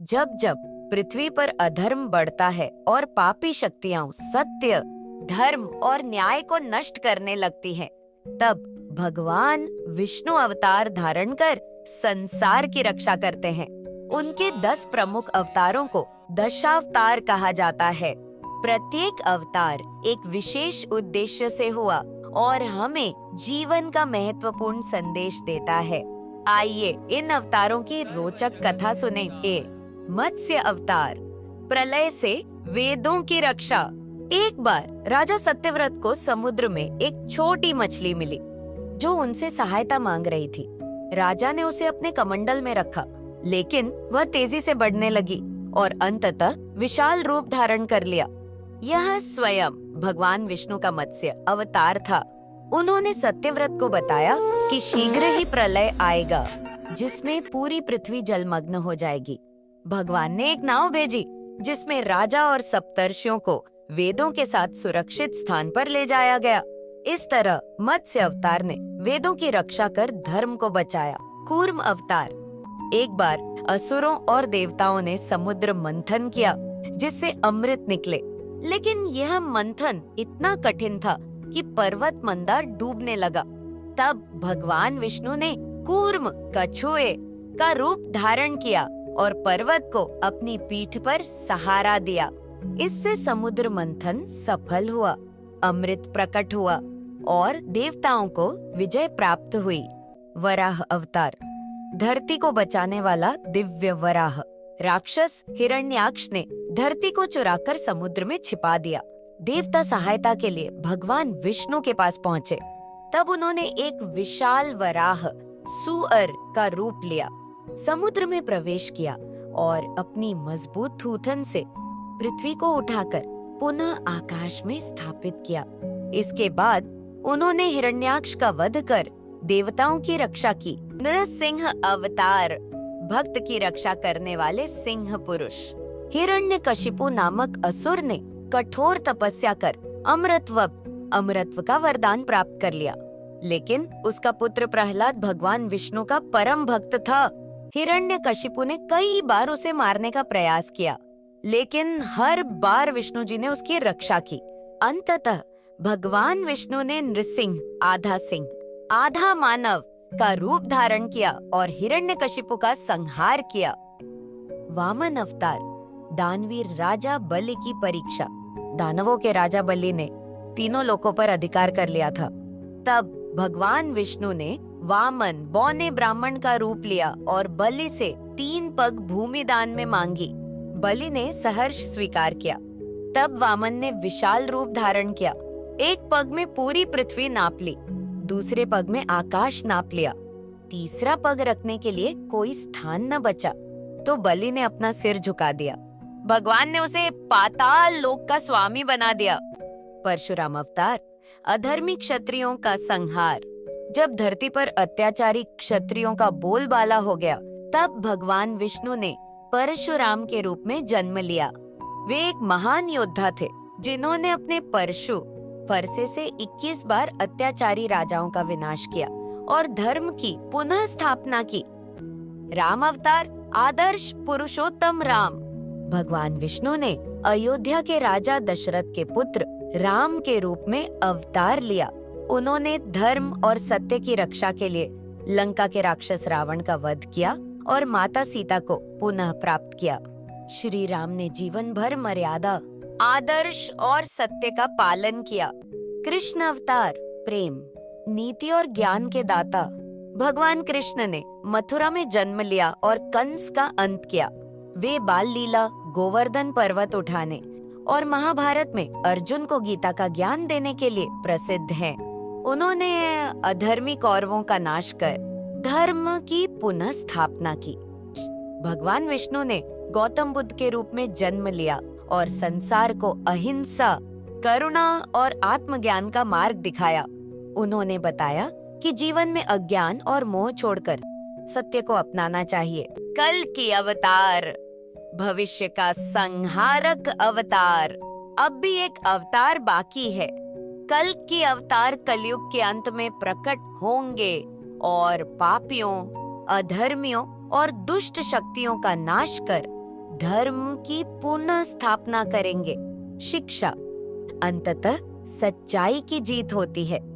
जब जब पृथ्वी पर अधर्म बढ़ता है और पापी शक्तियां सत्य, धर्म और न्याय को नष्ट करने लगती हैं, तब भगवान विष्णु अवतार धारण कर संसार की रक्षा करते हैं। उनके 10 प्रमुख अवतारों को दशावतार कहा जाता है। प्रत्येक अवतार एक विशेष उद्देश्य से हुआ और हमें जीवन का महत्वपूर्ण संदेश देता है। आइए इन अवतारों की रोचक कथा सुने। मत्स्य अवतार, प्रलय से वेदों की रक्षा। एक बार राजा सत्यव्रत को समुद्र में एक छोटी मछली मिली जो उनसे सहायता मांग रही थी। राजा ने उसे अपने कमंडल में रखा, लेकिन वह तेजी से बढ़ने लगी और अंततः विशाल रूप धारण कर लिया। यह स्वयं भगवान विष्णु का मत्स्य अवतार था। उन्होंने सत्यव्रत को बताया कि शीघ्र ही प्रलय आएगा जिसमें पूरी पृथ्वी जलमग्न हो जाएगी। भगवान ने एक नाव भेजी जिसमें राजा और सप्तर्षियों को वेदों के साथ सुरक्षित स्थान पर ले जाया गया। इस तरह मत्स्य अवतार ने वेदों की रक्षा कर धर्म को बचाया। कूर्म अवतार, एक बार असुरों और देवताओं ने समुद्र मंथन किया जिससे अमृत निकले, लेकिन यह मंथन इतना कठिन था कि पर्वत मंदार डूबने लगा। तब भगवान विष्णु ने कूर्म कछुए का रूप धारण किया और पर्वत को अपनी पीठ पर सहारा दिया। इससे समुद्र मंथन सफल हुआ, अमृत प्रकट हुआ और देवताओं को विजय प्राप्त हुई। वराह अवतार, धरती को बचाने वाला दिव्य वराह। राक्षस हिरण्याक्ष ने धरती को चुराकर समुद्र में छिपा दिया। देवता सहायता के लिए भगवान विष्णु के पास पहुँचे। तब उन्होंने एक विशाल वराह सुअर का रूप लिया, समुद्र में प्रवेश किया और अपनी मजबूत थूथन से पृथ्वी को उठाकर पुनः आकाश में स्थापित किया। इसके बाद उन्होंने हिरण्याक्ष का वध कर देवताओं की रक्षा की। नृसिंह अवतार, भक्त की रक्षा करने वाले सिंह पुरुष। हिरण्यकशिपु नामक असुर ने कठोर तपस्या कर अमृतत्व का वरदान प्राप्त कर लिया, लेकिन उसका पुत्र प्रहलाद भगवान विष्णु का परम भक्त था। हिरण्यकशिपु ने कई बार उसे मारने का प्रयास किया, लेकिन हर बार विष्णु जी ने उसकी रक्षा की। अंततः भगवान विष्णु ने नृसिंह, आधा सिंह आधा मानव का रूप धारण किया और हिरण्यकशिपु का संहार किया। वामन अवतार, दानवीर राजा बलि की परीक्षा। दानवों के राजा बलि ने तीनों लोकों पर अधिकार कर लिया था। तब भगवान विष्णु ने वामन बौने ब्राह्मण का रूप लिया और बलि से 3 पग भूमि दान में मांगी। बलि ने सहर्ष स्वीकार किया। तब वामन ने विशाल रूप धारण किया। एक पग में पूरी पृथ्वी नाप ली, दूसरे पग में आकाश नाप लिया। तीसरा पग रखने के लिए कोई स्थान न बचा, तो बलि ने अपना सिर झुका दिया। भगवान ने उसे पाताल लोक का स्वामी बना दिया। परशुराम अवतार, अधर्मी क्षत्रियों का संहार। जब धरती पर अत्याचारी क्षत्रियों का बोलबाला हो गया, तब भगवान विष्णु ने परशुराम के रूप में जन्म लिया। वे एक महान योद्धा थे जिन्होंने अपने परशु फरसे से 21 बार अत्याचारी राजाओं का विनाश किया और धर्म की पुनः स्थापना की। राम अवतार, आदर्श पुरुषोत्तम राम। भगवान विष्णु ने अयोध्या के राजा दशरथ के पुत्र राम के रूप में अवतार लिया। उन्होंने धर्म और सत्य की रक्षा के लिए लंका के राक्षस रावण का वध किया और माता सीता को पुनः प्राप्त किया। श्री राम ने जीवन भर मर्यादा, आदर्श और सत्य का पालन किया। कृष्ण अवतार, प्रेम, नीति और ज्ञान के दाता। भगवान कृष्ण ने मथुरा में जन्म लिया और कंस का अंत किया। वे बाल लीला, गोवर्धन पर्वत उठाने और महाभारत में अर्जुन को गीता का ज्ञान देने के लिए प्रसिद्ध हैं। उन्होंने अधर्मी कौरवों का नाश कर धर्म की पुनः स्थापना की। भगवान विष्णु ने गौतम बुद्ध के रूप में जन्म लिया और संसार को अहिंसा, करुणा और आत्मज्ञान का मार्ग दिखाया। उन्होंने बताया कि जीवन में अज्ञान और मोह छोड़कर सत्य को अपनाना चाहिए। कल की अवतार, भविष्य का संहारक अवतार। अब भी एक अवतार बाकी है। कल की अवतार कलयुग के अंत में प्रकट होंगे और पापियों, अधर्मियों और दुष्ट शक्तियों का नाश कर धर्म की पुनः स्थापना करेंगे। शिक्षा अंततः सच्चाई की जीत होती है।